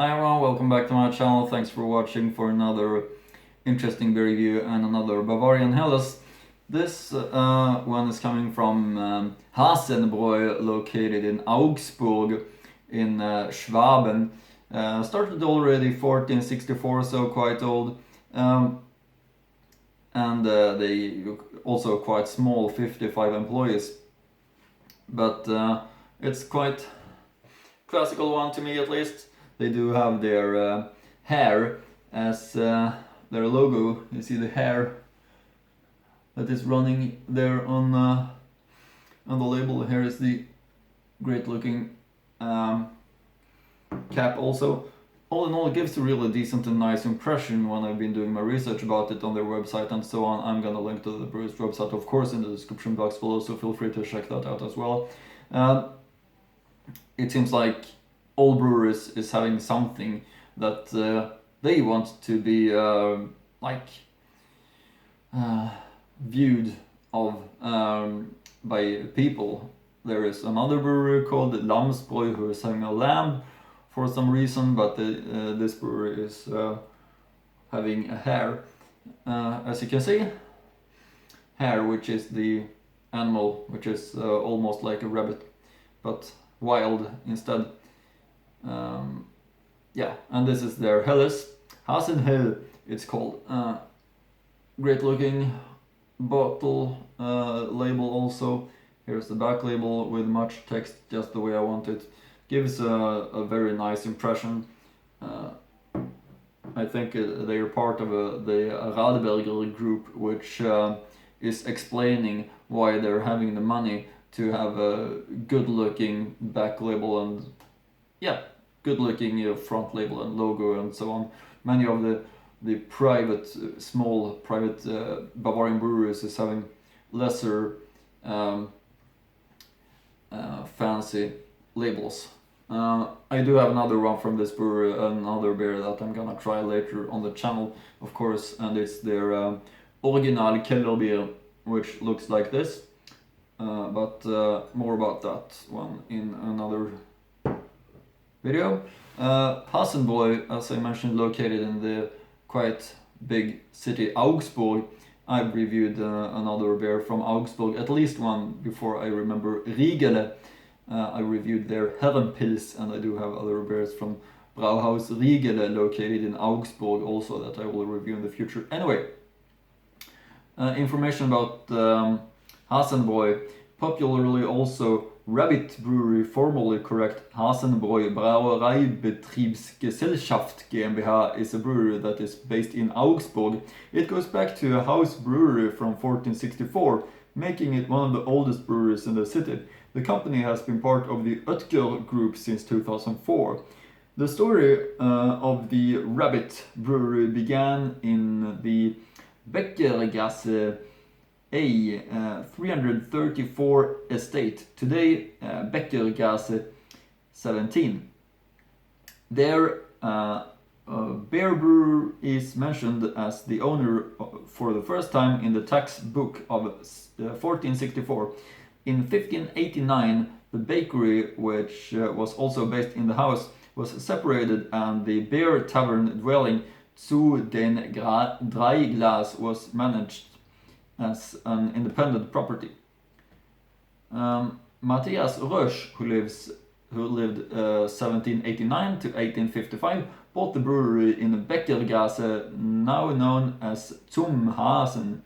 Hi everyone, welcome back to my channel. Thanks for watching for another interesting beer review and another Bavarian Helles. This one is coming from Hasen Bräu, located in Augsburg in Schwaben. Started already 1464, so quite old. And they also quite small, 55 employees. But it's quite classical one to me at least. They do have their hair as their logo. You see the hair that is running there on the label. Here is the great looking cap also. All in all, it gives a really decent and nice impression when I've been doing my research about it on their website and so on. I'm gonna link to the brewer's website, of course, in the description box below, so feel free to check that out as well. It seems like all brewers is having something that they want to be viewed of by people. There is another brewery called Bräu who is having a lamb for some reason, but this brewery is having a hare, as you can see. Hare, which is the animal, which is almost like a rabbit, but wild instead. Yeah, and this is their Helles. Hasen Hell, it's called. Great looking bottle label also. Here's the back label with much text, just the way I want it. Gives a very nice impression. I think they are part of the Radeberger group, which is explaining why they're having the money to have a good looking back label and good looking front label and logo and so on. Many of the private, small private Bavarian breweries is having lesser fancy labels. I do have another one from this brewery, another beer that I'm gonna try later on the channel, of course, and it's their Original Kellerbier, which looks like this. But more about that one in another video. Hasen Bräu, as I mentioned, located in the quite big city Augsburg. I've reviewed another beer from Augsburg, at least one before I remember, Riegele. I reviewed their Herrenpils, and I do have other beers from Brauhaus Riegele, located in Augsburg also, that I will review in the future. Anyway, information about Hasen Bräu, popularly also Rabbit Brewery, formerly correct Hasenbräu Brauereibetriebsgesellschaft GmbH, is a brewery that is based in Augsburg. It goes back to a house brewery from 1464, making it one of the oldest breweries in the city. The company has been part of the Oetker Group since 2004. The story of the Rabbit Brewery began in the Beckergasse 334 estate, today Beckergasse 17. Their beer brewer is mentioned as the owner for the first time in the tax book of 1464. In 1589, the bakery, which was also based in the house, was separated, and the beer tavern dwelling Zu den Dreiglas was managed as an independent property. Matthias Rösch, who lived 1789 to 1855, bought the brewery in Beckergasse, now known as Zum Hasen,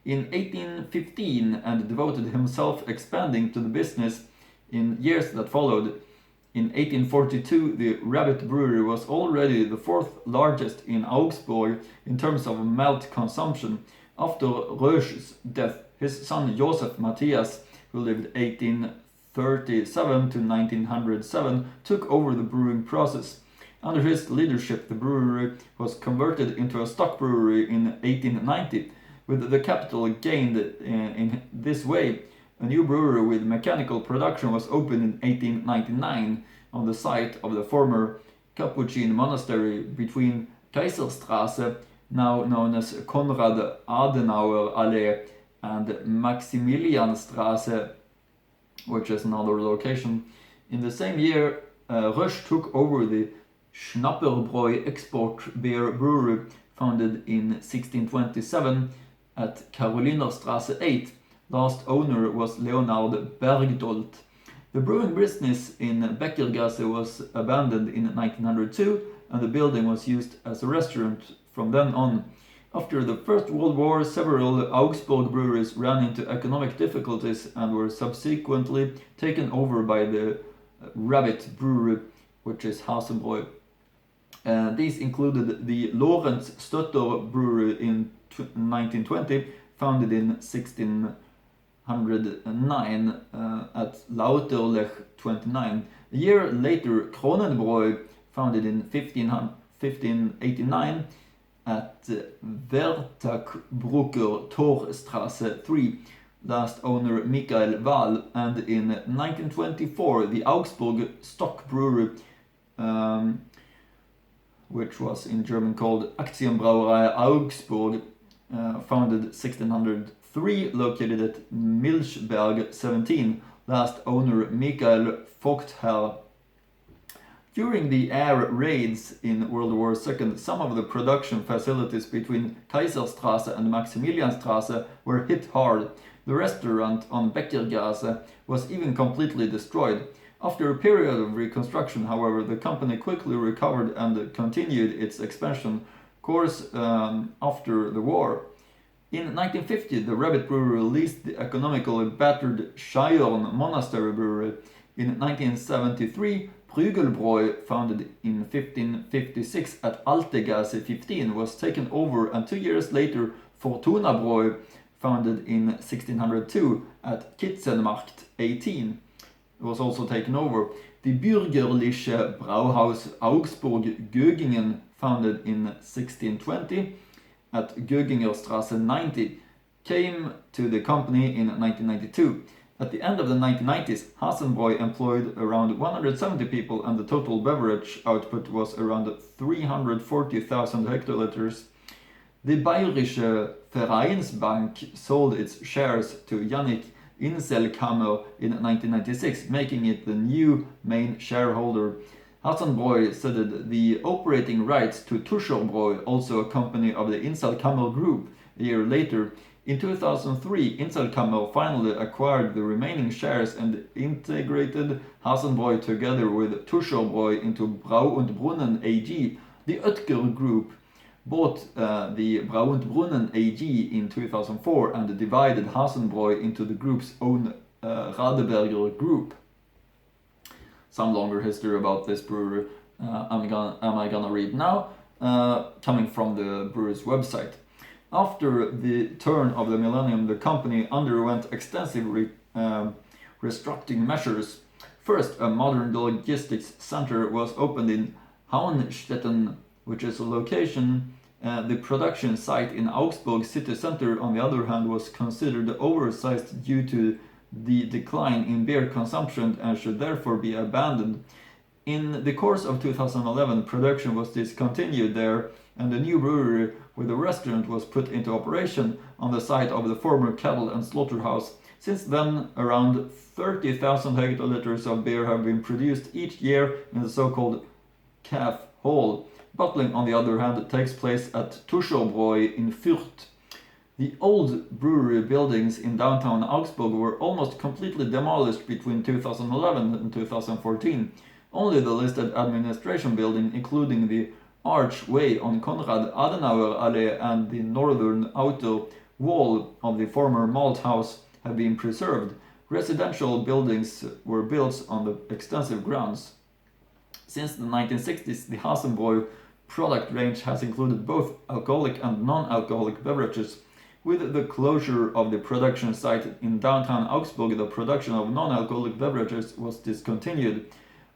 in 1815, and devoted himself expanding to the business in years that followed. In 1842, the Rabbit Brewery was already the fourth largest in Augsburg in terms of malt consumption. After Rösch's death, his son Joseph Matthias, who lived 1837 to 1907, took over the brewing process. Under his leadership, the brewery was converted into a stock brewery in 1890. With the capital gained in this way, a new brewery with mechanical production was opened in 1899 on the site of the former Capuchin monastery between Kaiserstraße, now known as Konrad Adenauer Allee, and Maximilianstraße, which is another location. In the same year, Rösch took over the Schnapperbräu export beer brewery, founded in 1627 at Karolinerstraße 8. Last owner was Leonard Bergdolt. The brewing business in Beckergasse was abandoned in 1902, and the building was used as a restaurant from then on. After the First World War, several Augsburg breweries ran into economic difficulties and were subsequently taken over by the Rabbit Brewery, which is Hasenbräu. These included the Lorenz Stötter Brewery in 1920, founded in 1609 at Lauterlech 29. A year later, Kronenbräu, founded in 1589 at Wertakbrucker Torstraße 3, last owner Michael Wahl, and in 1924 the Augsburg Stock Brewery, which was in German called Aktienbrauerei Augsburg, founded 1603, located at Milchberg 17, last owner Michael Vogtherr. During the air raids in World War II, some of the production facilities between Kaiserstraße and Maximilianstraße were hit hard. The restaurant on Beckergasse was even completely destroyed. After a period of reconstruction, however, the company quickly recovered and continued its expansion course after the war. In 1950, the Rabbit Brewery leased the economically battered Scheiern Monastery Brewery. In 1973, Prügelbräu, founded in 1556 at Altegasse 15, was taken over, and 2 years later Fortunabräu, founded in 1602 at Kitzenmarkt 18, was also taken over. The Bürgerliche Brauhaus Augsburg Gögingen, founded in 1620 at Gögingerstraße 90, came to the company in 1992. At the end of the 1990s, Hasenbräu employed around 170 people, and the total beverage output was around 340,000 hectoliters. The Bayerische Vereinsbank sold its shares to Yannick Inselkammer in 1996, making it the new main shareholder. Hasenbräu ceded the operating rights to Tuscherbräu, also a company of the Inselkammer Group, a year later. In 2003, Inselkammer finally acquired the remaining shares and integrated Hasenbräu together with Tuscherbräu into Bräu und Brunnen AG. The Oetker Group bought the Bräu und Brunnen AG in 2004 and divided Hasenbräu into the group's own Radeberger Group. Some longer history about this brewery am I gonna read now, coming from the brewery's website. After the turn of the millennium, the company underwent extensive restructuring measures. First, a modern logistics center was opened in Haunstetten, which is a location. The production site in Augsburg city center, on the other hand, was considered oversized due to the decline in beer consumption and should therefore be abandoned. In the course of 2011, production was discontinued there, and a new brewery with a restaurant was put into operation on the site of the former cattle and slaughterhouse. Since then, around 30,000 hectoliters of beer have been produced each year in the so-called calf hall. Bottling, on the other hand, takes place at Tuscherbräu in Fürth. The old brewery buildings in downtown Augsburg were almost completely demolished between 2011 and 2014. Only the listed administration building, including the archway on Konrad Adenauer Allee and the northern outer wall of the former malt house, have been preserved. Residential buildings were built on the extensive grounds. Since the 1960s, the Hasenbräu product range has included both alcoholic and non-alcoholic beverages. With the closure of the production site in downtown Augsburg, the production of non-alcoholic beverages was discontinued.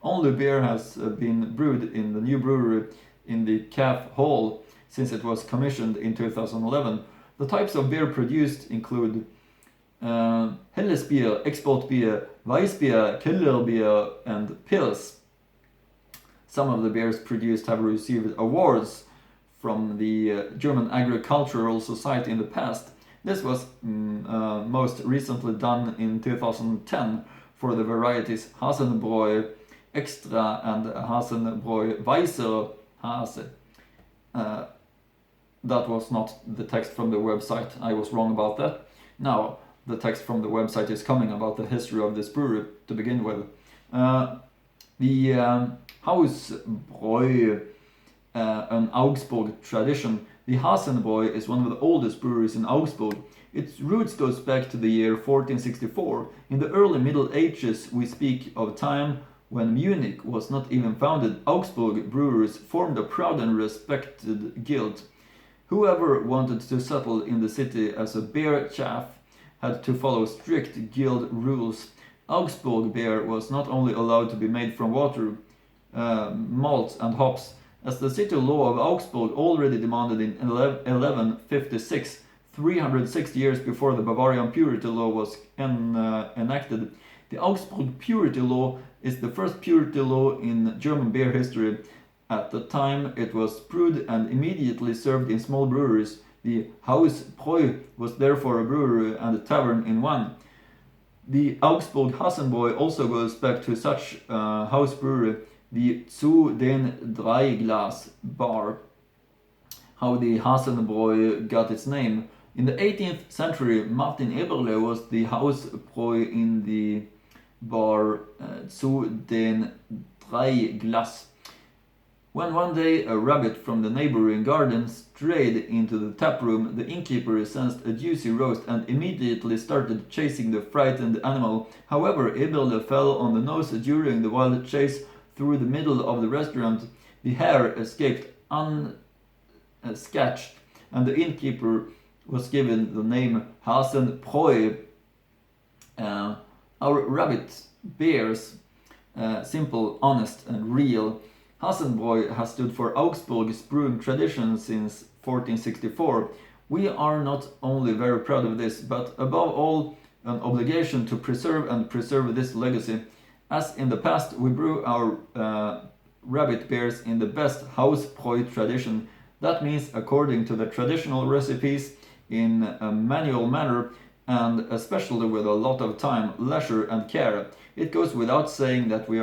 Only beer has been brewed in the new brewery in the Calf Hall since it was commissioned in 2011. The types of beer produced include Helles Bier, Export Beer, Weissbier, Kellerbier, and Pils. Some of the beers produced have received awards from the German Agricultural Society in the past. This was most recently done in 2010 for the varieties Hasenbräu Extra and Hasen, Bräu, Weißer Hase. That was not the text from the website. I was wrong about that. Now, the text from the website is coming about the history of this brewery to begin with. The Hausbräu, an Augsburg tradition. The Hasenbräu is one of the oldest breweries in Augsburg. Its roots goes back to the year 1464. In the early Middle Ages, we speak of time when Munich was not even founded. Augsburg brewers formed a proud and respected guild. Whoever wanted to settle in the city as a beer chaff had to follow strict guild rules. Augsburg beer was not only allowed to be made from water, malt and hops, as the city law of Augsburg already demanded in 1156, 360 years before the Bavarian purity law was enacted. The Augsburg purity law is the first purity law in German beer history. At the time it was brewed and immediately served in small breweries. The Hausbräu was therefore a brewery and a tavern in one. The Augsburg Hasenbräu also goes back to such house brewery, the Zu den Dreiglas bar. How the Hasenbräu got its name. In the 18th century, Martin Eberle was the Hausbräu in the bar Zu den Dreiglas. When one day a rabbit from the neighboring garden strayed into the tap room, the innkeeper sensed a juicy roast and immediately started chasing the frightened animal. However, Eberle fell on the nose during the wild chase through the middle of the restaurant. The hare escaped unscathed, and the innkeeper was given the name Hasenbräu. Our rabbit bears, simple, honest, and real. Hasenbräu has stood for Augsburg's brewing tradition since 1464. We are not only very proud of this, but above all, an obligation to preserve this legacy. As in the past, we brew our rabbit beers in the best Hausbräu tradition. That means according to the traditional recipes in a manual manner, and especially with a lot of time, leisure, and care. It goes without saying that we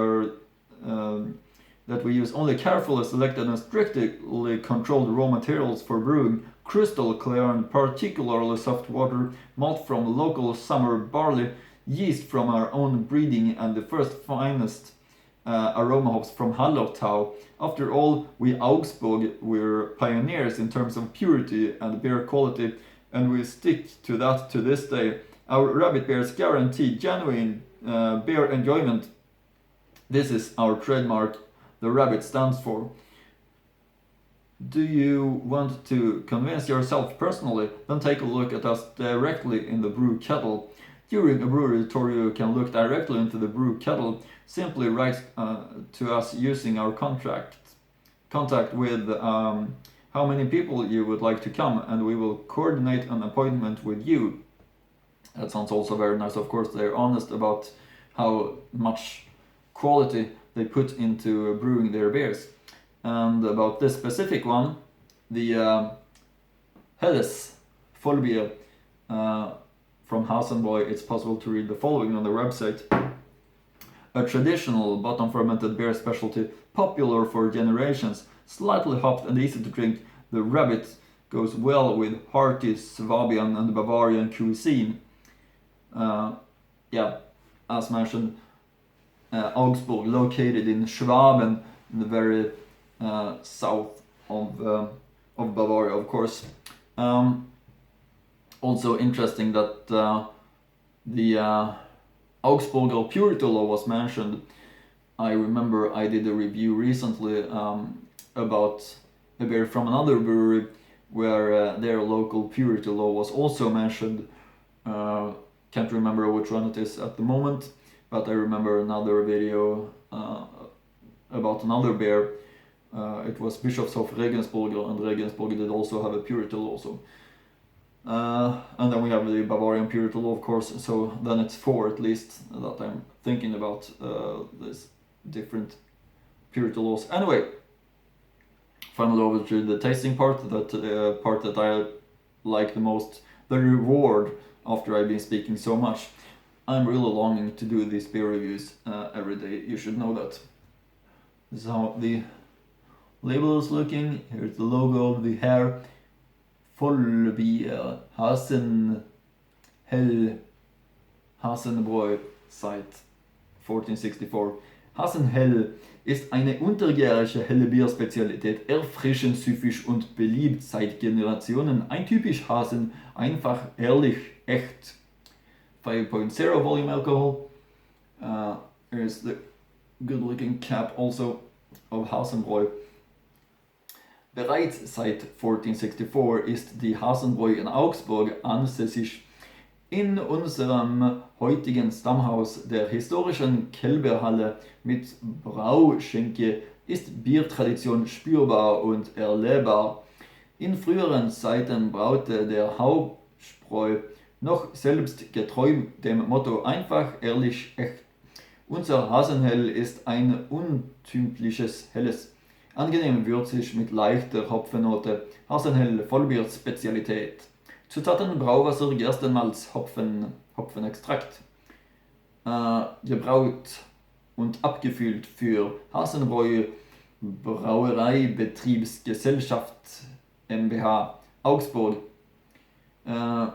use only carefully selected and strictly controlled raw materials for brewing, crystal clear and particularly soft water, malt from local summer barley, yeast from our own breeding, and the first finest aroma hops from Hallertau. After all, we Augsburg, we're pioneers in terms of purity and beer quality, and we stick to that to this day. Our rabbit beers guarantee genuine beer enjoyment. This is our trademark. The rabbit stands for. Do you want to convince yourself personally? Then take a look at us directly in the brew kettle. During a brewery tour you can look directly into the brew kettle. Simply write to us using our contact with how many people you would like to come, and we will coordinate an appointment with you. That sounds also very nice. Of course, they're honest about how much quality they put into brewing their beers. And about this specific one, the Helles Vollbier from Hasenbräu, it's possible to read the following on their website. A traditional bottom fermented beer specialty, popular for generations, slightly hopped and easy to drink. The rabbit goes well with hearty Swabian and Bavarian cuisine. As mentioned, Augsburg, located in Schwaben, in the very south of Bavaria, of course. Also interesting that the Augsburger purity law was mentioned. I remember I did a review recently about a beer from another brewery where their local purity law was also mentioned. Can't remember which one it is at the moment, but I remember another video about another beer. It was Bischofshof Regensburger, and Regensburger did also have a purity law. So. And then we have the Bavarian purity law, of course, so then it's 4 at least that I'm thinking about these different purity laws. Anyway, finally over to the tasting part, that part that I like the most, the reward after I've been speaking so much. I'm really longing to do these beer reviews every day, you should know that. This is how the label is looking. Here's the logo, the hair. Vollbier, Hasen, Hell, Hasenbräu, seit 1464. Hasen Hell ist eine untergärige helle Bierspezialität, erfrischend, süffig und beliebt seit Generationen. Ein typisch Hasen, einfach, ehrlich, echt. 5.0 volume alcohol. Here's the good looking cap also of Hasenbräu. Bereits seit 1464 ist die Hasenbräu in Augsburg ansässig. In unserem heutigen Stammhaus der historischen Kälberhalle mit Brauschenke ist Biertradition spürbar und erlebbar. In früheren Zeiten braute der Hauptbräu noch selbst getreu dem Motto einfach, ehrlich, echt. Unser Hasenhell ist ein untypisches helles, angenehm würzig mit leichter Hopfennote, Hasenhell Vollbier-Spezialität. Zutaten: Brauwasser, Gerstenmalz, Hopfenextrakt. Gebraut und abgefüllt für Hasenbräu Brauereibetriebsgesellschaft MBH Augsburg. And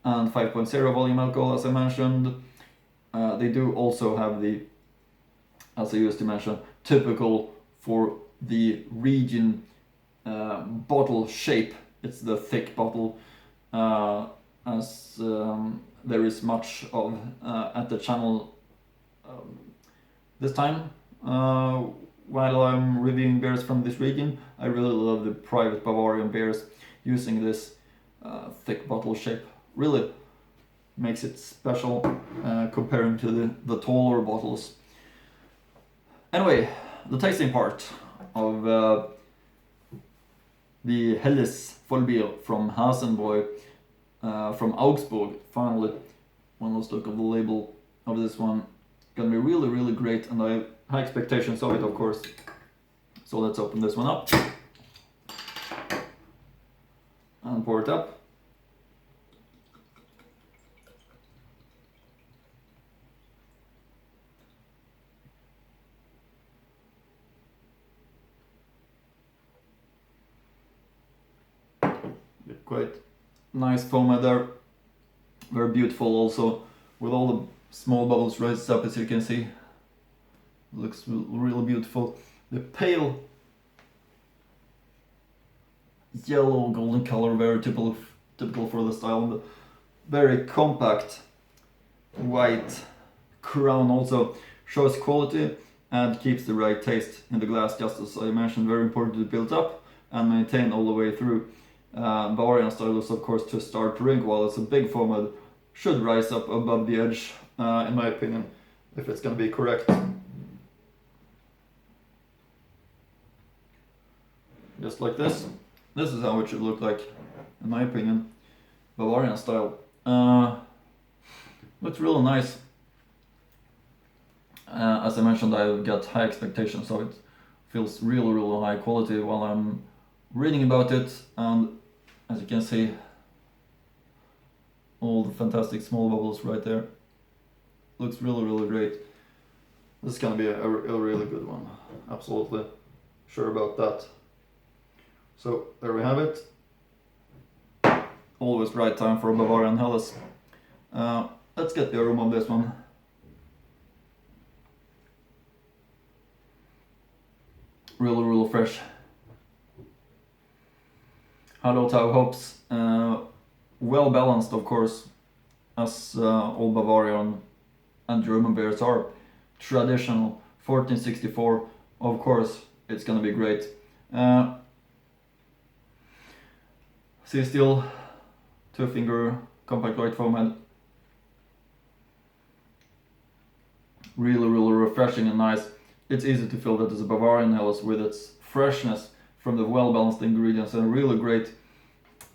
5.0 volume alcohol, as I mentioned. They do also have the, as I used to mention, typical for the region bottle shape. It's the thick bottle, as there is much of at the channel this time. While I'm reviewing beers from this region, I really love the private Bavarian beers using this thick bottle shape. Really makes it special comparing to the taller bottles. Anyway, the tasting part of the Helles Vollbier from Hasenbräu from Augsburg. Finally, one last look of the label of this one. Gonna be really, really great, and I have high expectations of it, of course. So let's open this one up and pour it up. Quite nice foam there, very beautiful also, with all the small bubbles raised up, as you can see. Looks really beautiful. The pale yellow golden color, very typical for the style, and the very compact white crown also shows quality and keeps the right taste in the glass, just as I mentioned. Very important to build up and maintain all the way through. Bavarian style is of course to start drink, while it's a big format, should rise up above the edge, in my opinion, if it's gonna be correct. Just like this. This is how it should look like, in my opinion. Bavarian style. Looks really nice. As I mentioned, I've got high expectations, so it feels really, really high quality while I'm reading about it. And as you can see, all the fantastic small bubbles right there. Looks really, really great. This is gonna be a really good one. Absolutely sure about that. So there we have it. Always right time for a Bavarian Helles. Let's get the aroma of this one. Really, really fresh. Hallertau hops, well balanced, of course, as all Bavarian and German beers are. Traditional, 1464, of course, it's gonna be great. See, still 2-finger compact white foam head. Really, really refreshing and nice. It's easy to feel that it's a Bavarian Helles with its freshness from the well-balanced ingredients, and a really great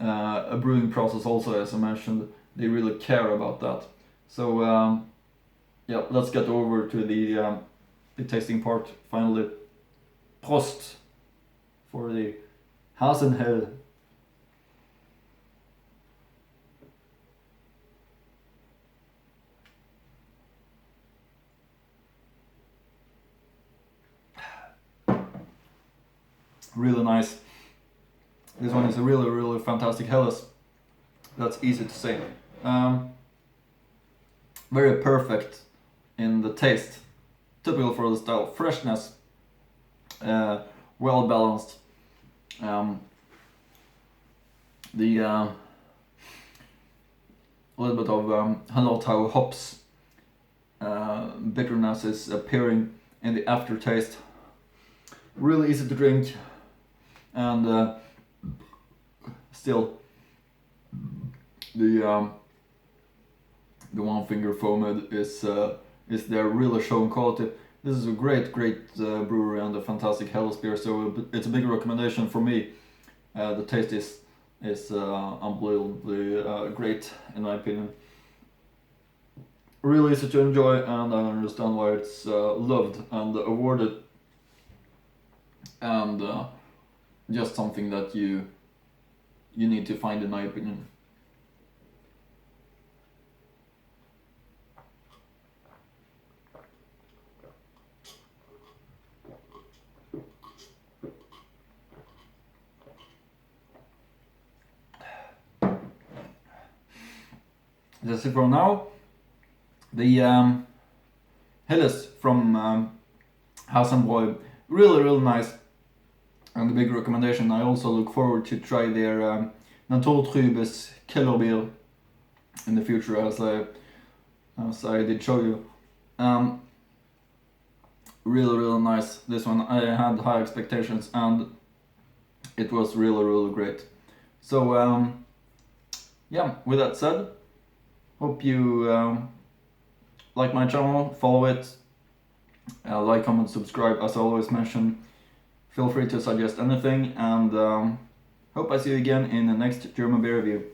a brewing process also, as I mentioned. They really care about that. So yeah, let's get over to the tasting part finally. Prost for the Hasenhell. really nice. This one is a really fantastic Helles. That's easy to say. Very perfect in the taste, typical for the style. Freshness, well balanced. The a little bit of Hallertau hops bitterness is appearing in the aftertaste. Really easy to drink, and still the one finger foamed is there, really showing quality. This is a great brewery and a fantastic Helles beer, so it's a big recommendation for me. The taste is unbelievably great in my opinion. Really easy to enjoy, and I understand why it's loved and awarded, and just something that you need to find in my opinion. That's it for now. The Helles from Hasen Bräu, really nice, and a big recommendation. I also look forward to try their Naturtrübes Kellerbier in the future, as I did show you. Really nice. This one I had high expectations, and it was really great. So yeah, with that said, hope you like my channel, follow it, like, comment, subscribe, as I always mention. Feel free to suggest anything, and hope I see you again in the next German beer review.